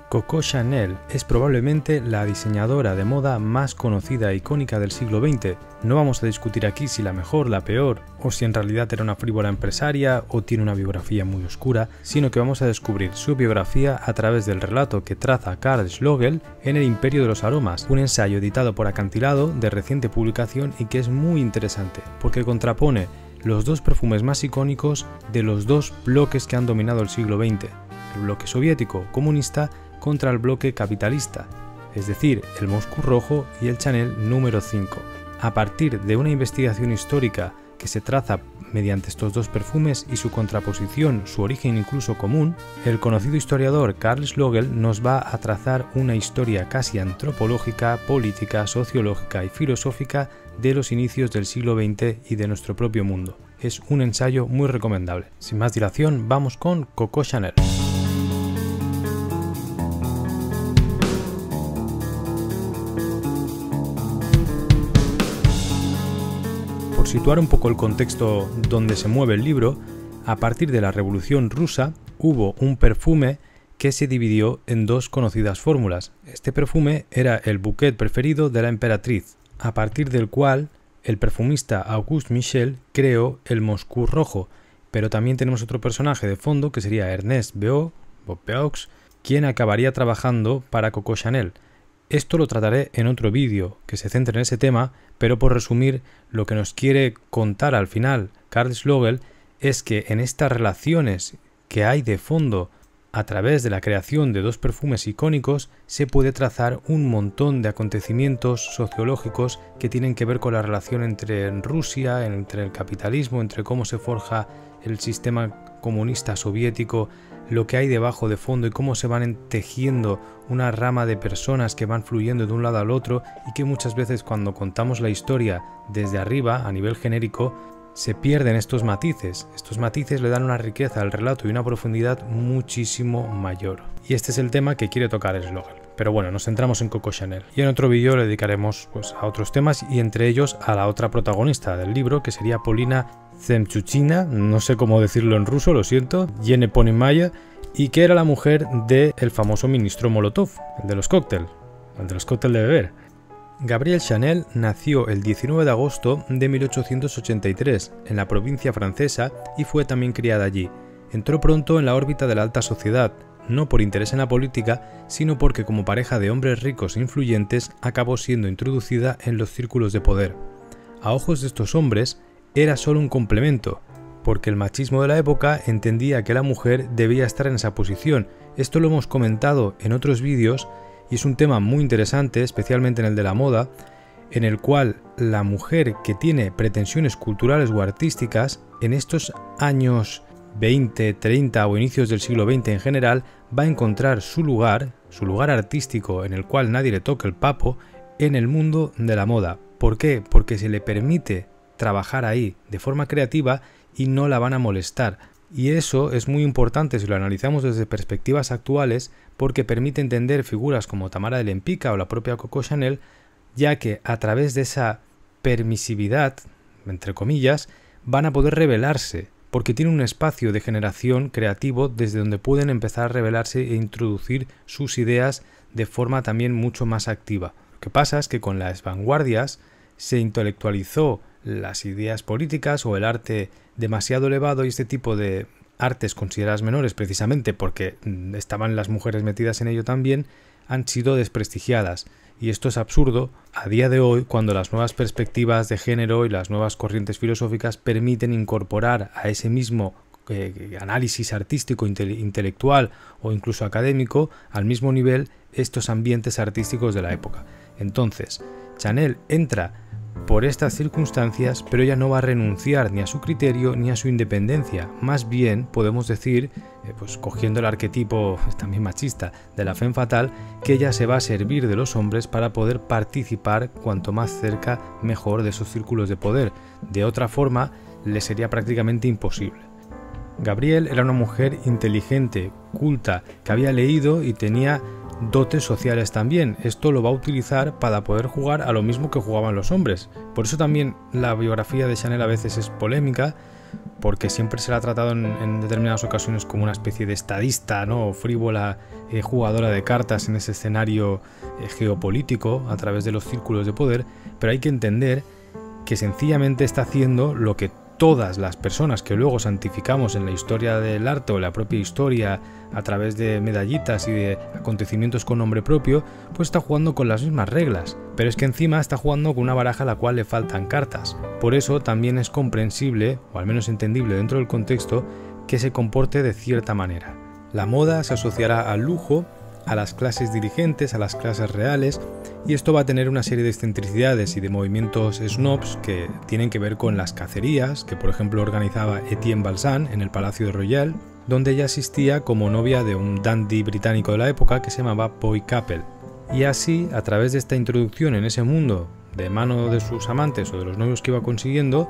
Coco Chanel es probablemente la diseñadora de moda más conocida e icónica del siglo XX. No vamos a discutir aquí si la mejor, la peor, o si en realidad era una frívola empresaria o tiene una biografía muy oscura, sino que vamos a descubrir su biografía a través del relato que traza Karl Schlögl en El Imperio de los Aromas, un ensayo editado por Acantilado de reciente publicación y que es muy interesante, porque contrapone los dos perfumes más icónicos de los dos bloques que han dominado el siglo XX, el bloque soviético comunista contra el bloque capitalista, es decir, el Moscú Rojo y el Chanel número 5. A partir de una investigación histórica que se traza mediante estos dos perfumes y su contraposición, su origen incluso común, el conocido historiador Karl Schlögl nos va a trazar una historia casi antropológica, política, sociológica y filosófica de los inicios del siglo XX y de nuestro propio mundo. Es un ensayo muy recomendable. Sin más dilación, vamos con Coco Chanel. Por situar un poco el contexto donde se mueve el libro, a partir de la Revolución Rusa hubo un perfume que se dividió en dos conocidas fórmulas. Este perfume era el bouquet preferido de la emperatriz, a partir del cual el perfumista Auguste Michel creó el Moscú Rojo, pero también tenemos otro personaje de fondo que sería Ernest Beauaux, quien acabaría trabajando para Coco Chanel. Esto lo trataré en otro vídeo que se centre en ese tema, pero por resumir, lo que nos quiere contar al final Karl Schlögl es que en estas relaciones que hay de fondo a través de la creación de dos perfumes icónicos se puede trazar un montón de acontecimientos sociológicos que tienen que ver con la relación entre Rusia, entre el capitalismo, entre cómo se forja el sistema comunista soviético, lo que hay debajo de fondo y cómo se van tejiendo una rama de personas que van fluyendo de un lado al otro y que muchas veces cuando contamos la historia desde arriba, a nivel genérico, se pierden estos matices. Estos matices le dan una riqueza al relato y una profundidad muchísimo mayor. Y este es el tema que quiere tocar Schlögl. Pero bueno, nos centramos en Coco Chanel. Y en otro vídeo le dedicaremos a otros temas y entre ellos a la otra protagonista del libro, que sería Polina Zemtchukina, no sé cómo decirlo en ruso, lo siento, Yene Ponimaya, y que era la mujer del famoso ministro Molotov, el de los cócteles de beber. Gabrielle Chanel nació el 19 de agosto de 1883 en la provincia francesa y fue también criada allí. Entró pronto en la órbita de la alta sociedad, no por interés en la política, sino porque como pareja de hombres ricos e influyentes acabó siendo introducida en los círculos de poder. A ojos de estos hombres era solo un complemento, porque el machismo de la época entendía que la mujer debía estar en esa posición. Esto lo hemos comentado en otros vídeos y es un tema muy interesante, especialmente en el de la moda, en el cual la mujer que tiene pretensiones culturales o artísticas en estos años 20, 30 o inicios del siglo XX en general va a encontrar su lugar artístico en el cual nadie le toque el papo en el mundo de la moda. ¿Por qué? Porque se le permite trabajar ahí de forma creativa y no la van a molestar. Y eso es muy importante si lo analizamos desde perspectivas actuales porque permite entender figuras como Tamara de Lempicka o la propia Coco Chanel, ya que a través de esa permisividad, entre comillas, van a poder revelarse, porque tienen un espacio de generación creativo desde donde pueden empezar a revelarse e introducir sus ideas de forma también mucho más activa. Lo que pasa es que con las vanguardias se intelectualizó las ideas políticas o el arte demasiado elevado y este tipo de artes consideradas menores precisamente porque estaban las mujeres metidas en ello también han sido desprestigiadas y esto es absurdo a día de hoy cuando las nuevas perspectivas de género y las nuevas corrientes filosóficas permiten incorporar a ese mismo análisis artístico, intelectual o incluso académico al mismo nivel estos ambientes artísticos de la época. Entonces, Chanel entra por estas circunstancias, pero ella no va a renunciar ni a su criterio ni a su independencia. Más bien, podemos decir, cogiendo el arquetipo también machista de la femme fatale, que ella se va a servir de los hombres para poder participar cuanto más cerca mejor de esos círculos de poder. De otra forma, le sería prácticamente imposible. Gabrielle era una mujer inteligente, culta, que había leído y tenía dotes sociales también. Esto lo va a utilizar para poder jugar a lo mismo que jugaban los hombres. Por eso también la biografía de Chanel a veces es polémica, porque siempre se la ha tratado en determinadas ocasiones como una especie de estadista, ¿no? O frívola jugadora de cartas en ese escenario geopolítico a través de los círculos de poder, pero hay que entender que sencillamente está haciendo lo que todas las personas que luego santificamos en la historia del arte o la propia historia a través de medallitas y de acontecimientos con nombre propio, pues está jugando con las mismas reglas, pero es que encima está jugando con una baraja a la cual le faltan cartas. Por eso también es comprensible, o al menos entendible dentro del contexto, que se comporte de cierta manera. La moda se asociará al lujo, a las clases dirigentes, a las clases reales, y esto va a tener una serie de excentricidades y de movimientos snobs que tienen que ver con las cacerías que por ejemplo organizaba Etienne Balsan en el Palacio de Royal, donde ella asistía como novia de un dandy británico de la época que se llamaba Boy Capel. Y así, a través de esta introducción en ese mundo de mano de sus amantes o de los novios que iba consiguiendo,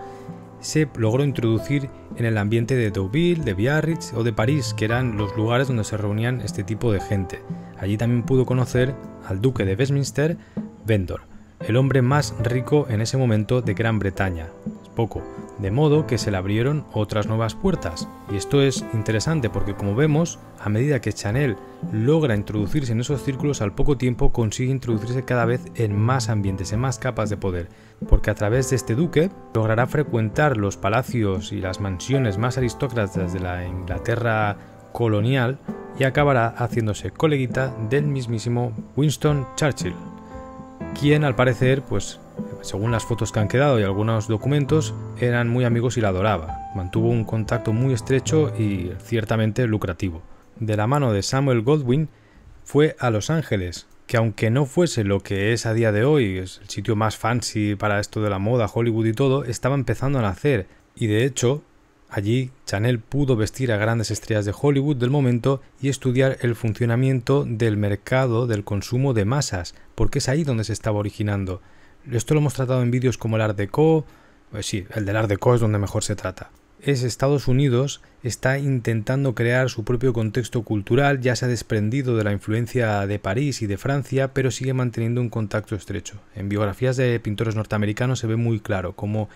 se logró introducir en el ambiente de Deauville, de Biarritz o de París, que eran los lugares donde se reunían este tipo de gente. Allí también pudo conocer al duque de Westminster, Vendor, el hombre más rico en ese momento de Gran Bretaña. Es poco, de modo que se le abrieron otras nuevas puertas. Y esto es interesante porque, como vemos, a medida que Chanel logra introducirse en esos círculos, al poco tiempo consigue introducirse cada vez en más ambientes, en más capas de poder, porque a través de este duque logrará frecuentar los palacios y las mansiones más aristócratas de la Inglaterra colonial y acabará haciéndose coleguita del mismísimo Winston Churchill, quien al parecer, pues según las fotos que han quedado y algunos documentos, eran muy amigos y la adoraba. Mantuvo un contacto muy estrecho y ciertamente lucrativo. De la mano de Samuel Goldwyn fue a Los Ángeles, que aunque no fuese lo que es a día de hoy, es el sitio más fancy para esto de la moda, Hollywood y todo, estaba empezando a nacer, y de hecho allí Chanel pudo vestir a grandes estrellas de Hollywood del momento y estudiar el funcionamiento del mercado del consumo de masas, porque es ahí donde se estaba originando. Esto lo hemos tratado en vídeos como el Art Deco, pues sí, el del Art Deco es donde mejor se trata. Estados Unidos está intentando crear su propio contexto cultural, ya se ha desprendido de la influencia de París y de Francia, pero sigue manteniendo un contacto estrecho. En biografías de pintores norteamericanos se ve muy claro cómo,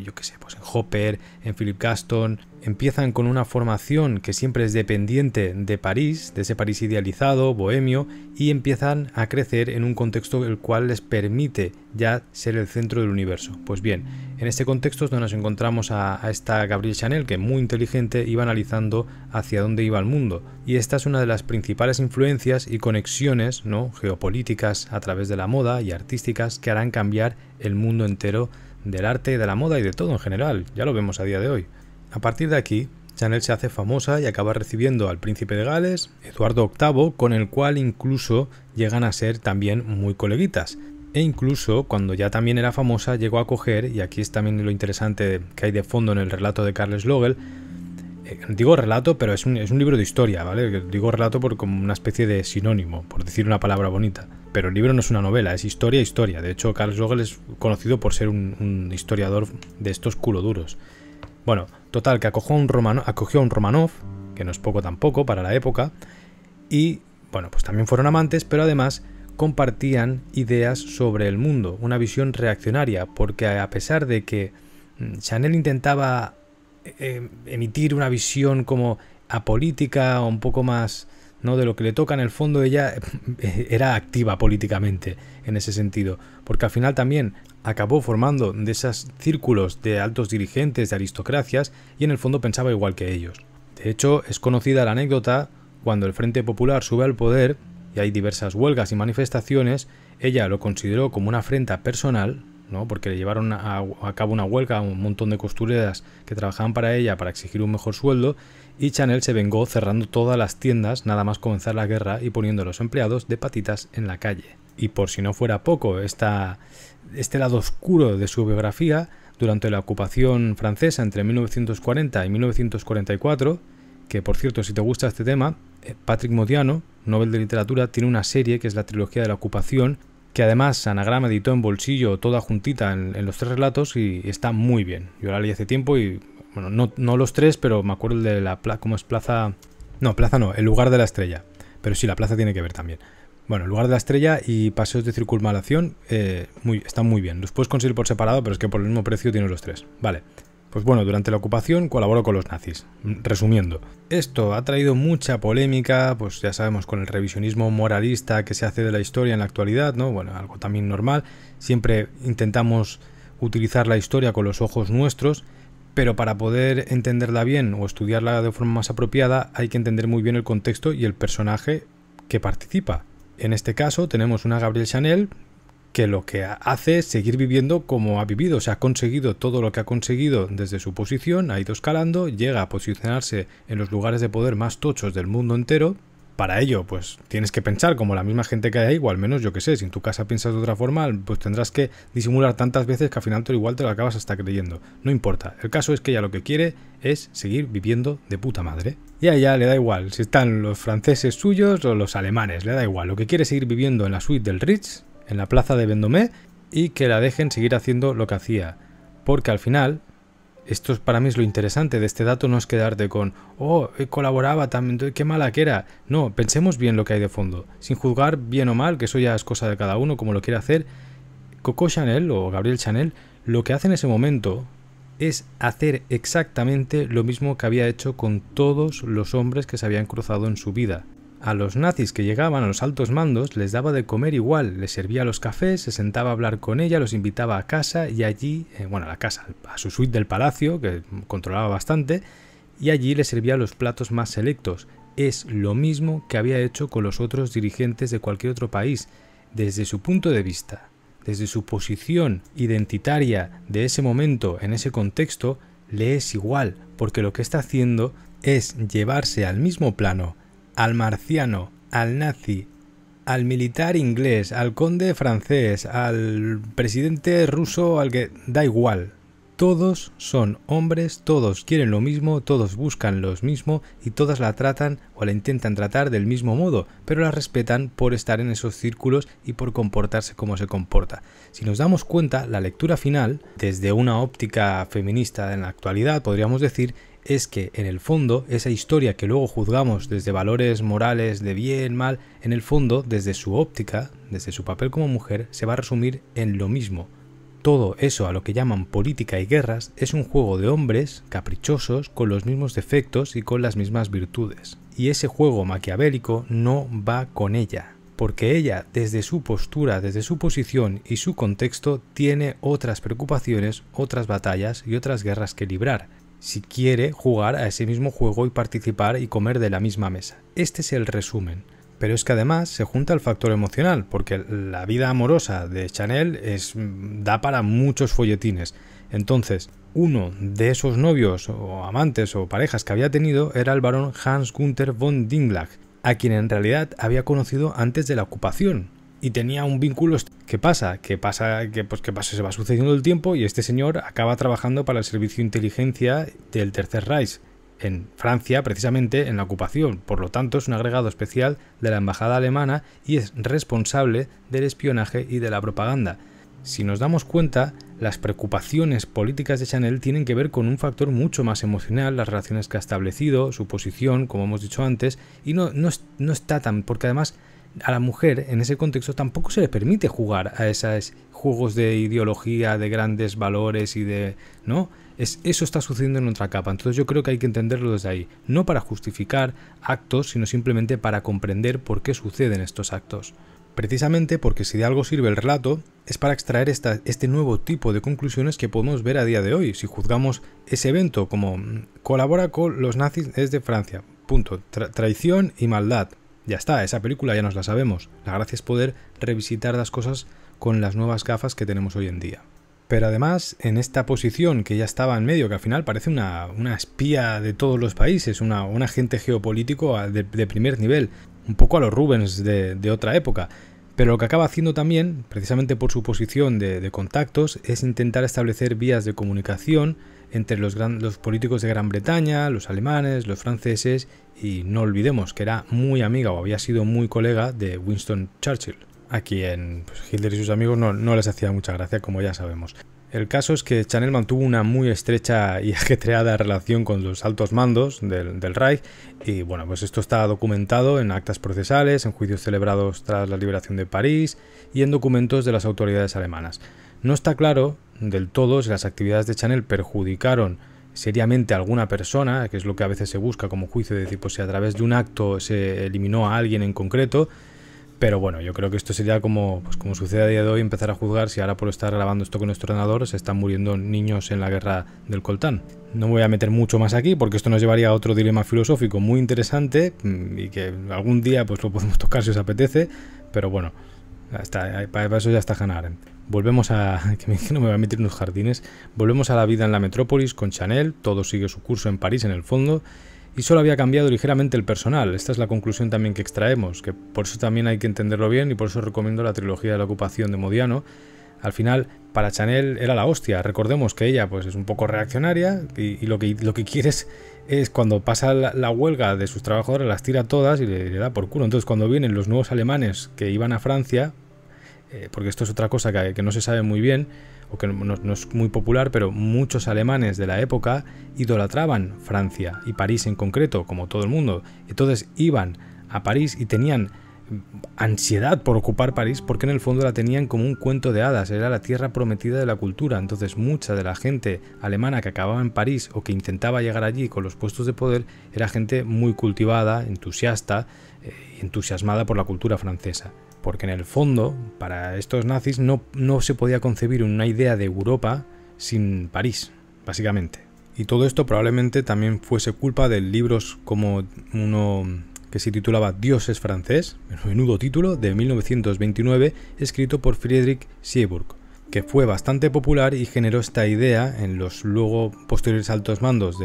yo qué sé, pues en Hopper, en Philip Gaston, empiezan con una formación que siempre es dependiente de París, de ese París idealizado, bohemio, y empiezan a crecer en un contexto el cual les permite ya ser el centro del universo. Pues bien, en este contexto es donde nos encontramos a esta Gabrielle Chanel, que muy inteligente iba analizando hacia dónde iba el mundo, y esta es una de las principales influencias y conexiones, ¿no?, geopolíticas a través de la moda y artísticas que harán cambiar el mundo entero del arte, de la moda y de todo en general. Ya lo vemos a día de hoy. A partir de aquí, Chanel se hace famosa y acaba recibiendo al príncipe de Gales, Eduardo VIII, con el cual incluso llegan a ser también muy coleguitas. E incluso cuando ya también era famosa llegó a coger, y aquí es también lo interesante que hay de fondo en el relato de Carles Logel, digo relato, pero es un libro de historia, ¿vale? Digo relato por como una especie de sinónimo, por decir una palabra bonita. Pero el libro no es una novela, es historia. De hecho, Carles Logel es conocido por ser un historiador de estos culoduros. Bueno, total, que acogió a un Romanov, que no es poco tampoco para la época, y bueno, pues también fueron amantes, pero además compartían ideas sobre el mundo, una visión reaccionaria, porque a pesar de que Chanel intentaba emitir una visión como apolítica o un poco más, ¿no?, de lo que le toca, en el fondo ella era activa políticamente en ese sentido, porque al final también acabó formando de esos círculos de altos dirigentes, de aristocracias, y en el fondo pensaba igual que ellos. De hecho, es conocida la anécdota cuando el Frente Popular sube al poder y hay diversas huelgas y manifestaciones, ella lo consideró como una afrenta personal, ¿no?, porque le llevaron a cabo una huelga a un montón de costureras que trabajaban para ella para exigir un mejor sueldo, y Chanel se vengó cerrando todas las tiendas nada más comenzar la guerra y poniendo a los empleados de patitas en la calle. Y por si no fuera poco, este lado oscuro de su biografía, durante la ocupación francesa entre 1940 y 1944, que por cierto, si te gusta este tema, Patrick Modiano, Nobel de Literatura, tiene una serie que es la trilogía de la ocupación, que además Anagrama editó en bolsillo toda juntita en los 3 relatos, y está muy bien. Yo la leí hace tiempo y, bueno, no los 3, pero me acuerdo el de la ¿cómo es? Plaza no, el lugar de la estrella. Pero sí, la plaza tiene que ver también. Bueno, el lugar de la estrella y paseos de circunvalación están muy bien. Los puedes conseguir por separado, pero es que por el mismo precio tienes los 3. Vale. Pues bueno, durante la ocupación colaboró con los nazis. Resumiendo, esto ha traído mucha polémica, pues ya sabemos, con el revisionismo moralista que se hace de la historia en la actualidad, ¿no? Bueno, algo también normal. Siempre intentamos utilizar la historia con los ojos nuestros, pero para poder entenderla bien o estudiarla de forma más apropiada hay que entender muy bien el contexto y el personaje que participa. En este caso tenemos una Gabrielle Chanel que lo que hace es seguir viviendo como ha vivido, o sea, ha conseguido todo lo que ha conseguido desde su posición, ha ido escalando, llega a posicionarse en los lugares de poder más tochos del mundo entero. Para ello, pues tienes que pensar como la misma gente que hay ahí, o al menos yo que sé, si en tu casa piensas de otra forma, pues tendrás que disimular tantas veces que al final igual te lo acabas hasta creyendo. No importa, el caso es que ella lo que quiere es seguir viviendo de puta madre. Y a ella le da igual si están los franceses suyos o los alemanes, le da igual, lo que quiere es seguir viviendo en la suite del Ritz, en la plaza de Vendôme, y que la dejen seguir haciendo lo que hacía. Porque al final, esto para mí es lo interesante de este dato, no es quedarte con oh, colaboraba también, qué mala que era. No, pensemos bien lo que hay de fondo, sin juzgar bien o mal, que eso ya es cosa de cada uno, como lo quiere hacer. Coco Chanel o Gabrielle Chanel, lo que hace en ese momento es hacer exactamente lo mismo que había hecho con todos los hombres que se habían cruzado en su vida. A los nazis que llegaban a los altos mandos les daba de comer igual, les servía los cafés, se sentaba a hablar con ella, los invitaba a casa y allí, a la casa, a su suite del palacio, que controlaba bastante, y allí les servía los platos más selectos. Es lo mismo que había hecho con los otros dirigentes de cualquier otro país, desde su punto de vista, desde su posición identitaria de ese momento, en ese contexto, le es igual, porque lo que está haciendo es llevarse al mismo plano al marciano, al nazi, al militar inglés, al conde francés, al presidente ruso, al que da igual. Todos son hombres, todos quieren lo mismo, todos buscan lo mismo y todas la tratan o la intentan tratar del mismo modo, pero la respetan por estar en esos círculos y por comportarse como se comporta. Si nos damos cuenta, la lectura final, desde una óptica feminista en la actualidad, podríamos decir, es que en el fondo esa historia que luego juzgamos desde valores morales de bien, mal, en el fondo desde su óptica, desde su papel como mujer, se va a resumir en lo mismo. Todo eso a lo que llaman política y guerras es un juego de hombres caprichosos con los mismos defectos y con las mismas virtudes. Y ese juego maquiavélico no va con ella, porque ella desde su postura, desde su posición y su contexto tiene otras preocupaciones, otras batallas y otras guerras que librar, si quiere jugar a ese mismo juego y participar y comer de la misma mesa. Este es el resumen. Pero es que además se junta el factor emocional, porque la vida amorosa de Chanel da para muchos folletines. Entonces, uno de esos novios o amantes o parejas que había tenido era el barón Hans Günther von Dinglage, a quien en realidad había conocido antes de la ocupación. Y tenía un vínculo. ¿Qué pasa? Que se va sucediendo el tiempo y este señor acaba trabajando para el servicio de inteligencia del Tercer Reich en Francia, precisamente en la ocupación. Por lo tanto, es un agregado especial de la embajada alemana y es responsable del espionaje y de la propaganda. Si nos damos cuenta, las preocupaciones políticas de Chanel tienen que ver con un factor mucho más emocional, las relaciones que ha establecido, su posición, como hemos dicho antes, y no está tan... porque además a la mujer en ese contexto tampoco se le permite jugar a esos juegos de ideología, de grandes valores y de... ¿no? Eso está sucediendo en otra capa, entonces yo creo que hay que entenderlo desde ahí, no para justificar actos, sino simplemente para comprender por qué suceden estos actos. Precisamente porque si de algo sirve el relato, es para extraer este nuevo tipo de conclusiones que podemos ver a día de hoy. Si juzgamos ese evento como colabora con los nazis desde Francia, punto, traición y maldad, ya está, esa película ya nos la sabemos. La gracia es poder revisitar las cosas con las nuevas gafas que tenemos hoy en día. Pero además, en esta posición que ya estaba en medio, que al final parece una espía de todos los países, un agente geopolítico de primer nivel, un poco a los Rubens de otra época, pero lo que acaba haciendo también, precisamente por su posición de contactos, es intentar establecer vías de comunicación entre los políticos de Gran Bretaña, los alemanes, los franceses, y no olvidemos que era muy amiga o había sido muy colega de Winston Churchill, a quien Hitler y sus amigos no les hacía mucha gracia, como ya sabemos. El caso es que Chanel mantuvo una muy estrecha y ajetreada relación con los altos mandos del Reich y bueno, pues esto está documentado en actas procesales, en juicios celebrados tras la liberación de París y en documentos de las autoridades alemanas. No está claro del todo si las actividades de Chanel perjudicaron seriamente a alguna persona, que es lo que a veces se busca como juicio, de decir, pues si a través de un acto se eliminó a alguien en concreto. Pero bueno, yo creo que esto sería como, pues como sucede a día de hoy, empezar a juzgar si ahora por estar grabando esto con nuestro ordenador se están muriendo niños en la guerra del coltán. No me voy a meter mucho más aquí porque esto nos llevaría a otro dilema filosófico muy interesante y que algún día pues lo podemos tocar si os apetece, pero bueno, para eso ya está Hannah Arendt. Volvemos a... que no me voy a meter en los jardines. Volvemos a la vida en la metrópolis con Chanel, todo sigue su curso en París en el fondo, y solo había cambiado ligeramente el personal. Esta es la conclusión también que extraemos, que por eso también hay que entenderlo bien y por eso recomiendo la trilogía de la ocupación de Modiano. Al final, para Chanel era la hostia. Recordemos que ella pues es un poco reaccionaria y lo que quiere es cuando pasa la huelga de sus trabajadores, las tira todas y le da por culo. Entonces cuando vienen los nuevos alemanes que iban a Francia, porque esto es otra cosa que no se sabe muy bien o que no es muy popular, pero muchos alemanes de la época idolatraban Francia y París en concreto, como todo el mundo. Entonces iban a París y tenían ansiedad por ocupar París porque en el fondo la tenían como un cuento de hadas, era la tierra prometida de la cultura. Entonces mucha de la gente alemana que acababa en París o que intentaba llegar allí con los puestos de poder era gente muy cultivada, entusiasta, entusiasmada por la cultura francesa. Porque en el fondo, para estos nazis no se podía concebir una idea de Europa sin París, básicamente. Y todo esto probablemente también fuese culpa de libros como uno que se titulaba Dios es francés, menudo título, de 1929, escrito por Friedrich Sieburg, que fue bastante popular y generó esta idea en los luego posteriores altos mandos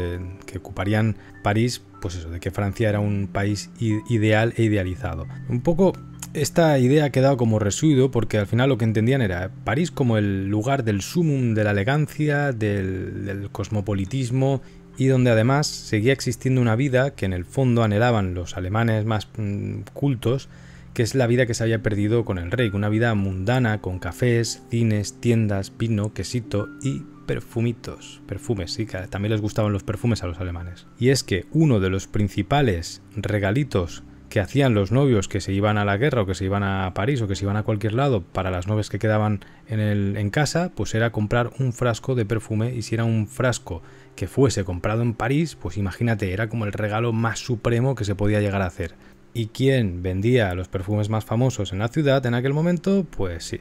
que ocuparían París, pues eso, de que Francia era un país ideal e idealizado. Un poco esta idea ha quedado como residuo porque al final lo que entendían era París como el lugar del sumum de la elegancia, del cosmopolitismo, y donde además seguía existiendo una vida que en el fondo anhelaban los alemanes más cultos, que es la vida que se había perdido con el rey, una vida mundana con cafés, cines, tiendas, vino, quesito y perfumes, sí, que también les gustaban los perfumes a los alemanes. Y es que uno de los principales regalitos que hacían los novios que se iban a la guerra o que se iban a París o que se iban a cualquier lado para las novias que quedaban en casa, pues era comprar un frasco de perfume, y si era un frasco que fuese comprado en París, pues imagínate, era como el regalo más supremo que se podía llegar a hacer. ¿Y quién vendía los perfumes más famosos en la ciudad en aquel momento? Pues sí,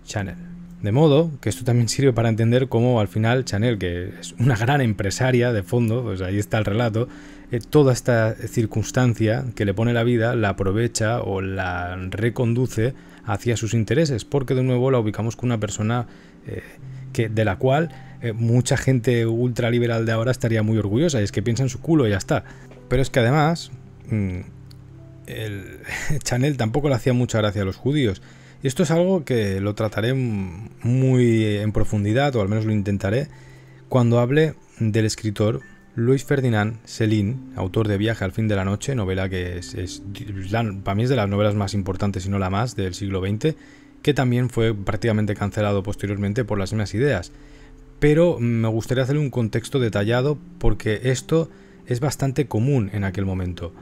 Chanel. De modo que esto también sirve para entender cómo al final Chanel, que es una gran empresaria de fondo, pues ahí está el relato, toda esta circunstancia que le pone la vida la aprovecha o la reconduce hacia sus intereses, porque de nuevo la ubicamos con una persona de la cual mucha gente ultraliberal de ahora estaría muy orgullosa, y es que piensa en su culo y ya está. Pero es que además Chanel tampoco le hacía mucha gracia a los judíos. Y esto es algo que lo trataré muy en profundidad, o al menos lo intentaré, cuando hable del escritor Louis Ferdinand Céline, autor de Viaje al fin de la noche, novela que para mí es de las novelas más importantes, si no la más, del siglo XX, que también fue prácticamente cancelado posteriormente por las mismas ideas. Pero me gustaría hacerle un contexto detallado porque esto es bastante común en aquel momento.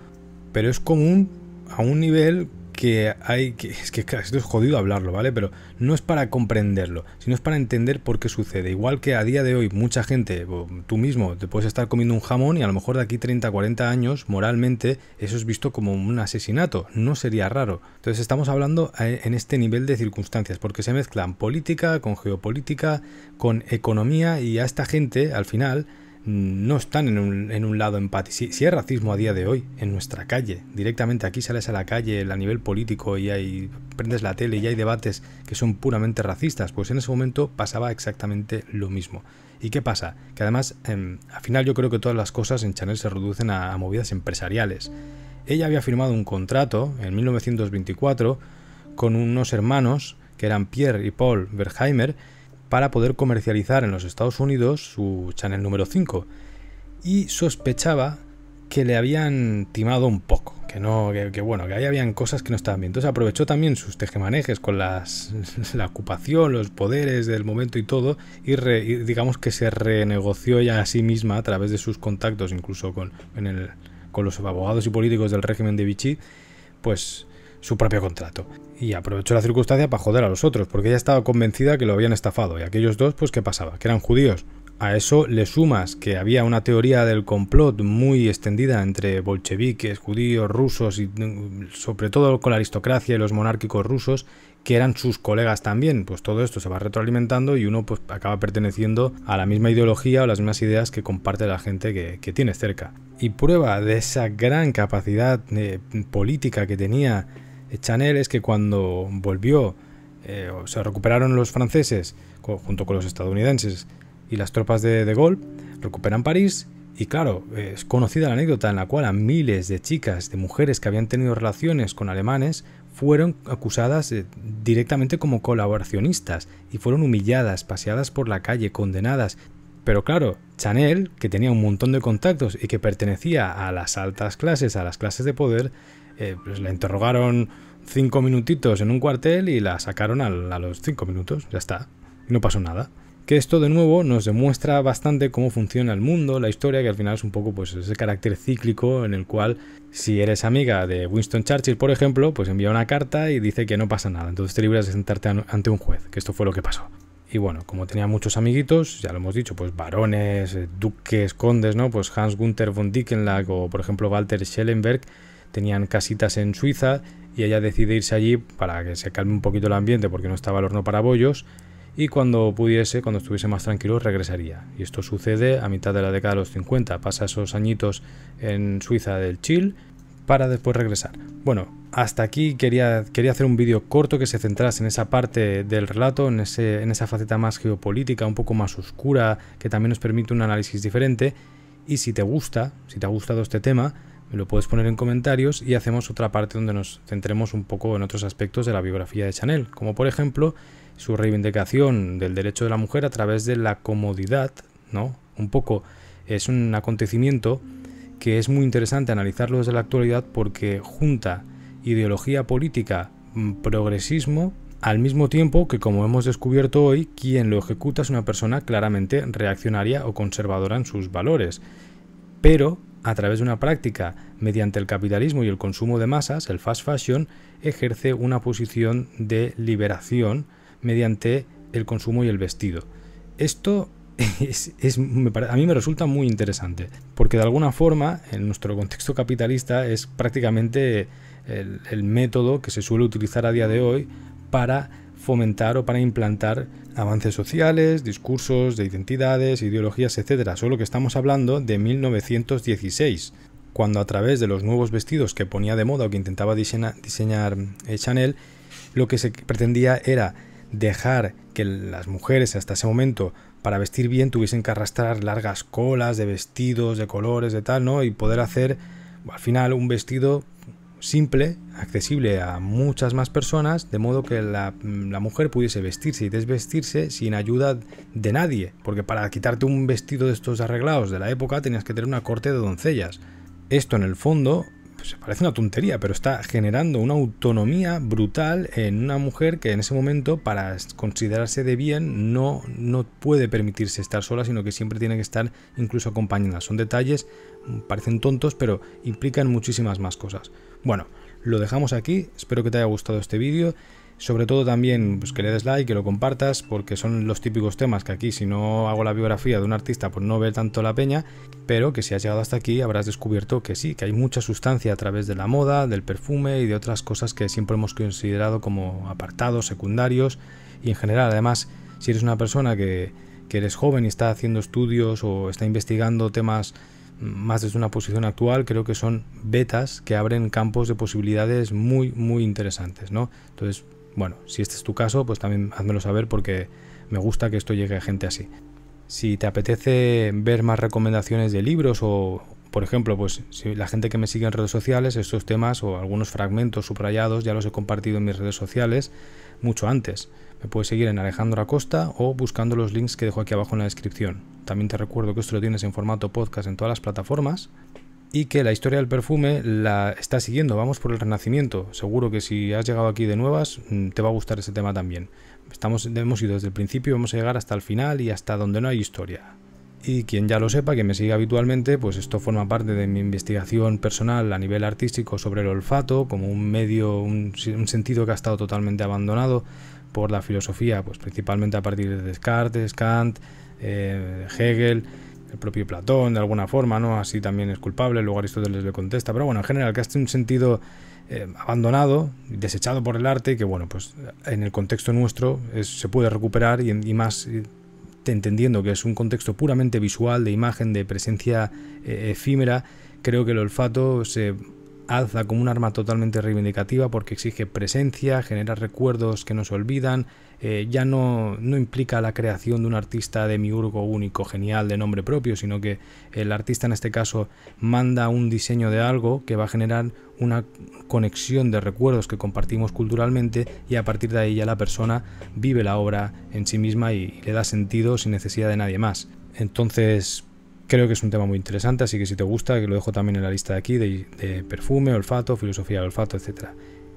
Pero es común a un nivel que es que esto es jodido hablarlo, ¿vale? Pero no es para comprenderlo, sino es para entender por qué sucede. Igual que a día de hoy mucha gente, tú mismo, te puedes estar comiendo un jamón y a lo mejor de aquí 30, 40 años, moralmente, eso es visto como un asesinato. No sería raro. Entonces estamos hablando en este nivel de circunstancias, porque se mezclan política con geopolítica, con economía, y a esta gente, al final, no están en un lado empático. Si hay racismo a día de hoy en nuestra calle, directamente aquí sales a la calle a nivel político y prendes la tele y hay debates que son puramente racistas, pues en ese momento pasaba exactamente lo mismo. ¿Y qué pasa? Que además, al final yo creo que todas las cosas en Chanel se reducen a movidas empresariales. Ella había firmado un contrato en 1924 con unos hermanos que eran Pierre y Paul Wertheimer, para poder comercializar en los Estados Unidos su Chanel número 5, y sospechaba que le habían timado un poco, que ahí habían cosas que no estaban bien. Entonces aprovechó también sus tejemanejes con la ocupación, los poderes del momento y todo, y digamos que se renegoció ella a sí misma a través de sus contactos, incluso con los abogados y políticos del régimen de Vichy, pues su propio contrato. Y aprovechó la circunstancia para joder a los otros, porque ella estaba convencida que lo habían estafado. Y aquellos dos, pues ¿qué pasaba? Que eran judíos. A eso le sumas que había una teoría del complot muy extendida entre bolcheviques, judíos, rusos y sobre todo con la aristocracia y los monárquicos rusos, que eran sus colegas también. Pues todo esto se va retroalimentando y uno pues acaba perteneciendo a la misma ideología o las mismas ideas que comparte la gente que tienes cerca. Y prueba de esa gran capacidad política que tenía Chanel es que cuando volvió, se recuperaron los franceses junto con los estadounidenses y las tropas de Gaulle, recuperan París y claro, es conocida la anécdota en la cual a miles de chicas, de mujeres que habían tenido relaciones con alemanes fueron acusadas directamente como colaboracionistas y fueron humilladas, paseadas por la calle, condenadas. Pero claro, Chanel, que tenía un montón de contactos y que pertenecía a las altas clases, a las clases de poder, pues la interrogaron 5 minutitos en un cuartel y la sacaron a los 5 minutos, ya está, y no pasó nada. Que esto de nuevo nos demuestra bastante cómo funciona el mundo, la historia, que al final es un poco pues ese carácter cíclico en el cual si eres amiga de Winston Churchill, por ejemplo, pues envía una carta y dice que no pasa nada, entonces te libras de sentarte ante un juez, que esto fue lo que pasó. Y bueno, como tenía muchos amiguitos, ya lo hemos dicho, pues barones, duques, condes, ¿no? Pues Hans Günther von Dickenlack o por ejemplo Walter Schellenberg tenían casitas en Suiza y ella decide irse allí para que se calme un poquito el ambiente porque no estaba el horno para bollos. Y cuando pudiese, cuando estuviese más tranquilo, regresaría. Y esto sucede a mitad de la década de los 50. Pasa esos añitos en Suiza del chill para después regresar. Bueno, hasta aquí quería hacer un vídeo corto que se centrase en esa parte del relato, en esa faceta más geopolítica, un poco más oscura, que también nos permite un análisis diferente. Y si te ha gustado este tema, me lo puedes poner en comentarios y hacemos otra parte donde nos centremos un poco en otros aspectos de la biografía de Chanel, como por ejemplo su reivindicación del derecho de la mujer a través de la comodidad, ¿no? Un poco es un acontecimiento que es muy interesante analizarlo desde la actualidad porque junta ideología política, progresismo, al mismo tiempo que, como hemos descubierto hoy, quien lo ejecuta es una persona claramente reaccionaria o conservadora en sus valores, pero a través de una práctica mediante el capitalismo y el consumo de masas, el fast fashion, ejerce una posición de liberación mediante el consumo y el vestido. Esto a mí me resulta muy interesante, porque de alguna forma, en nuestro contexto capitalista, es prácticamente el método que se suele utilizar a día de hoy para fomentar o para implantar avances sociales, discursos de identidades, ideologías, etc. Solo que estamos hablando de 1916, cuando a través de los nuevos vestidos que ponía de moda o que intentaba diseñar Chanel, lo que se pretendía era dejar que las mujeres hasta ese momento para vestir bien tuviesen que arrastrar largas colas de vestidos, de colores, de tal, ¿no? Y poder hacer al final un vestido simple, accesible a muchas más personas, de modo que la mujer pudiese vestirse y desvestirse sin ayuda de nadie, porque para quitarte un vestido de estos arreglados de la época tenías que tener una corte de doncellas. Esto en el fondo pues parece una tontería, pero está generando una autonomía brutal en una mujer que en ese momento, para considerarse de bien, no puede permitirse estar sola, sino que siempre tiene que estar incluso acompañada. Son detalles, parecen tontos, pero implican muchísimas más cosas. Bueno, lo dejamos aquí, espero que te haya gustado este vídeo. Sobre todo también pues que le des like, que lo compartas, porque son los típicos temas que aquí, si no hago la biografía de un artista, pues no ve tanto la peña, pero que si has llegado hasta aquí habrás descubierto que sí, que hay mucha sustancia a través de la moda, del perfume y de otras cosas que siempre hemos considerado como apartados, secundarios, y en general, además, si eres una persona que eres joven y está haciendo estudios o está investigando temas más desde una posición actual, creo que son vetas que abren campos de posibilidades muy, muy interesantes, ¿no? Entonces, bueno, si este es tu caso, pues también házmelo saber porque me gusta que esto llegue a gente así. Si te apetece ver más recomendaciones de libros o, por ejemplo, pues si la gente que me sigue en redes sociales, estos temas o algunos fragmentos subrayados ya los he compartido en mis redes sociales mucho antes. Me puedes seguir en Alejandro Acosta o buscando los links que dejo aquí abajo en la descripción. También te recuerdo que esto lo tienes en formato podcast en todas las plataformas y que la historia del perfume la está siguiendo. Vamos por el Renacimiento. Seguro que si has llegado aquí de nuevas te va a gustar ese tema también. Hemos ido desde el principio, vamos a llegar hasta el final y hasta donde no hay historia. Y quien ya lo sepa, que me sigue habitualmente, pues esto forma parte de mi investigación personal a nivel artístico sobre el olfato, como un medio, un sentido que ha estado totalmente abandonado por la filosofía, pues principalmente a partir de Descartes, Kant, Hegel, el propio Platón, de alguna forma, ¿no? Así también es culpable, luego Aristóteles le contesta, pero bueno, en general, que ha un sentido abandonado, desechado por el arte, que bueno, pues en el contexto nuestro se puede recuperar y más entendiendo que es un contexto puramente visual, de imagen, de presencia efímera. Creo que el olfato se alza como un arma totalmente reivindicativa porque exige presencia, genera recuerdos que no se olvidan, ya no implica la creación de un artista demiurgo único, genial, de nombre propio, sino que el artista en este caso manda un diseño de algo que va a generar una conexión de recuerdos que compartimos culturalmente, y a partir de ahí ya la persona vive la obra en sí misma y le da sentido sin necesidad de nadie más. Entonces creo que es un tema muy interesante, así que si te gusta, que lo dejo también en la lista de aquí, de perfume, olfato, filosofía del olfato, etc.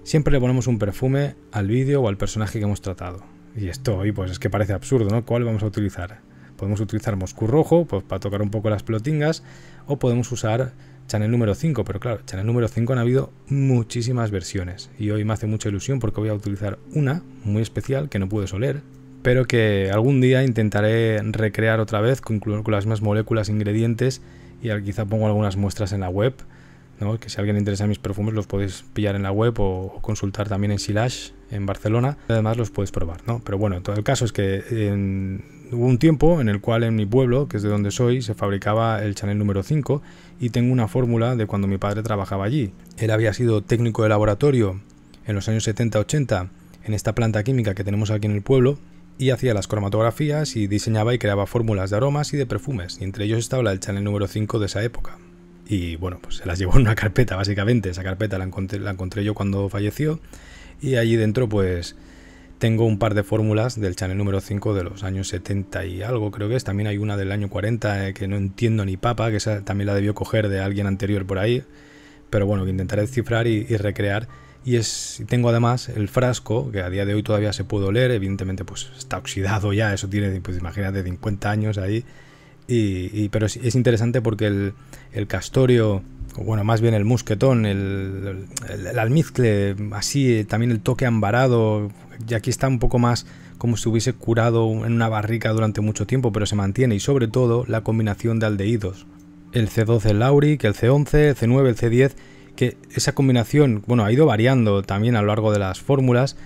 Siempre le ponemos un perfume al vídeo o al personaje que hemos tratado. Y esto hoy pues es que parece absurdo, ¿no? ¿Cuál vamos a utilizar? Podemos utilizar Moscú Rojo, pues para tocar un poco las pelotingas, o podemos usar Chanel número 5, pero claro, Chanel número 5 han habido muchísimas versiones, y hoy me hace mucha ilusión porque voy a utilizar una muy especial que no puedes oler, pero que algún día intentaré recrear otra vez con las mismas moléculas, ingredientes, y quizá pongo algunas muestras en la web, ¿no? Que si a alguien le interesa mis perfumes los podéis pillar en la web o consultar también en Silage, en Barcelona. Además los puedes probar, ¿no? Pero bueno, todo el caso es que hubo un tiempo en el cual en mi pueblo, que es de donde soy, se fabricaba el Chanel número 5, y tengo una fórmula de cuando mi padre trabajaba allí. Él había sido técnico de laboratorio en los años 70-80 en esta planta química que tenemos aquí en el pueblo, y hacía las cromatografías y diseñaba y creaba fórmulas de aromas y de perfumes, y entre ellos estaba la del Chanel número 5 de esa época. Y bueno, pues se las llevó en una carpeta, básicamente. Esa carpeta la encontré yo cuando falleció, y allí dentro pues tengo un par de fórmulas del Chanel número 5 de los años 70 y algo, creo que es. También hay una del año 40 que no entiendo ni papa, que esa también la debió coger de alguien anterior por ahí, pero bueno, que intentaré descifrar y recrear. Y tengo además el frasco, que a día de hoy todavía se puede oler, evidentemente pues está oxidado ya, eso tiene, pues imagínate, 50 años ahí. Pero es interesante porque el castorio, o bueno, más bien el musquetón, el almizcle, así también el toque ambarado, y aquí está un poco más como si hubiese curado en una barrica durante mucho tiempo, pero se mantiene, y sobre todo la combinación de aldehídos. El C12 el Lauric, el C11, el C9, el C10, que esa combinación, bueno, ha ido variando también a lo largo de las fórmulas,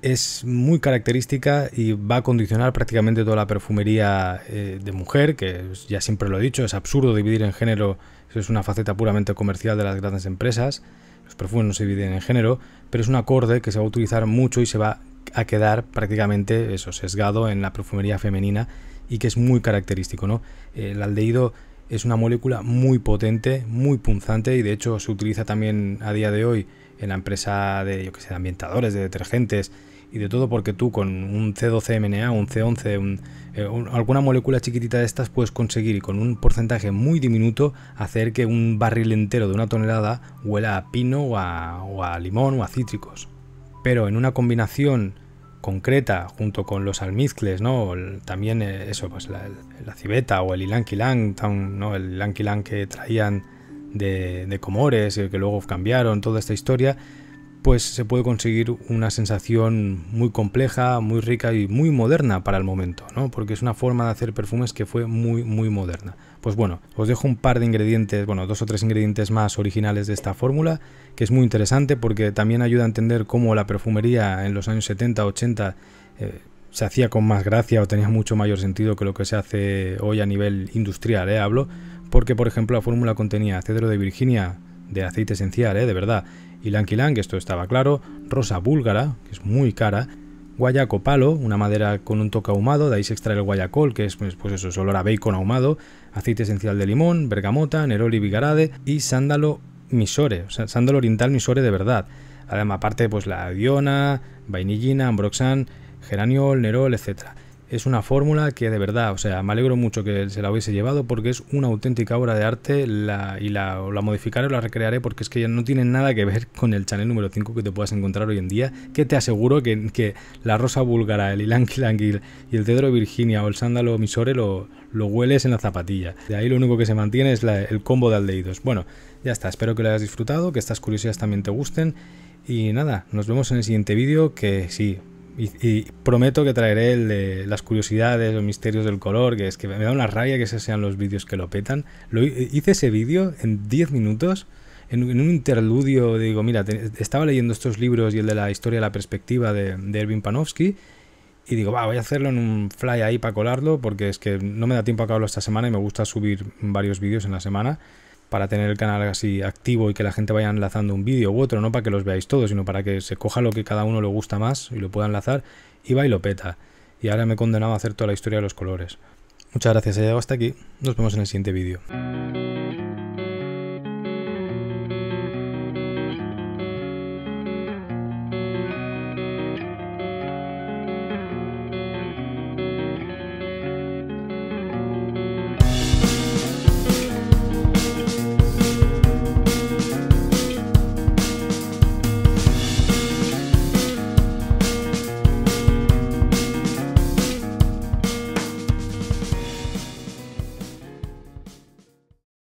es muy característica y va a condicionar prácticamente toda la perfumería de mujer, que ya siempre lo he dicho, es absurdo dividir en género, eso es una faceta puramente comercial de las grandes empresas, los perfumes no se dividen en género, pero es un acorde que se va a utilizar mucho y se va a quedar prácticamente eso, sesgado en la perfumería femenina, y que es muy característico, ¿no? El aldehído es una molécula muy potente, muy punzante, y de hecho se utiliza también a día de hoy en la empresa de, yo que sé, de ambientadores, de detergentes y de todo, porque tú con un C12MNA, un C11, alguna molécula chiquitita de estas puedes conseguir, y con un porcentaje muy diminuto, hacer que un barril entero de una tonelada huela a pino o a limón o a cítricos. Pero en una combinación concreta junto con los almizcles, ¿no? También eso, pues la civeta o el ylang-ylang, ¿no? El ylang-ylang que traían de Comores, que luego cambiaron, toda esta historia, pues se puede conseguir una sensación muy compleja, muy rica y muy moderna para el momento, ¿no? Porque es una forma de hacer perfumes que fue muy, muy moderna. Pues bueno, os dejo un par de ingredientes, bueno, 2 o 3 ingredientes más originales de esta fórmula, que es muy interesante porque también ayuda a entender cómo la perfumería en los años 70, 80 se hacía con más gracia o tenía mucho mayor sentido que lo que se hace hoy a nivel industrial, hablo, porque por ejemplo la fórmula contenía cedro de Virginia de aceite esencial, de verdad, ylang-ylang, esto estaba claro, rosa búlgara, que es muy cara, guayaco palo, una madera con un toque ahumado, de ahí se extrae el guayacol, que es pues eso, es olor a bacon ahumado, aceite esencial de limón, bergamota, neroli bigarade y sándalo misore, o sea, sándalo oriental misore de verdad. Además, aparte, pues la diona, vainillina, ambroxan, geraniol, nerol, etc. es una fórmula que de verdad, o sea, me alegro mucho que se la hubiese llevado porque es una auténtica obra de arte. La modificaré o la recrearé porque es que ya no tiene nada que ver con el Chanel número 5 que te puedas encontrar hoy en día, que te aseguro que la rosa búlgara, el ylang ylang y el cedro de Virginia o el sándalo misore lo hueles en la zapatilla. De ahí lo único que se mantiene es el combo de aldehídos. Bueno, ya está, espero que lo hayas disfrutado, que estas curiosidades también te gusten y nada, nos vemos en el siguiente vídeo, que sí, y prometo que traeré el de las curiosidades, los misterios del color, que es que me da una rabia que esos sean los vídeos que lo petan. Hice ese vídeo en 10 minutos, en un interludio. Digo, mira, estaba leyendo estos libros y el de la historia de la perspectiva de Erving Panofsky, y digo, voy a hacerlo en un fly ahí para colarlo, porque es que no me da tiempo a acabarlo esta semana y me gusta subir varios vídeos en la semana para tener el canal así activo y que la gente vaya enlazando un vídeo u otro, no para que los veáis todos, sino para que se coja lo que cada uno le gusta más y lo pueda enlazar, y va y lo peta. Y ahora me he condenado a hacer toda la historia de los colores. Muchas gracias, he llegado hasta aquí, nos vemos en el siguiente vídeo.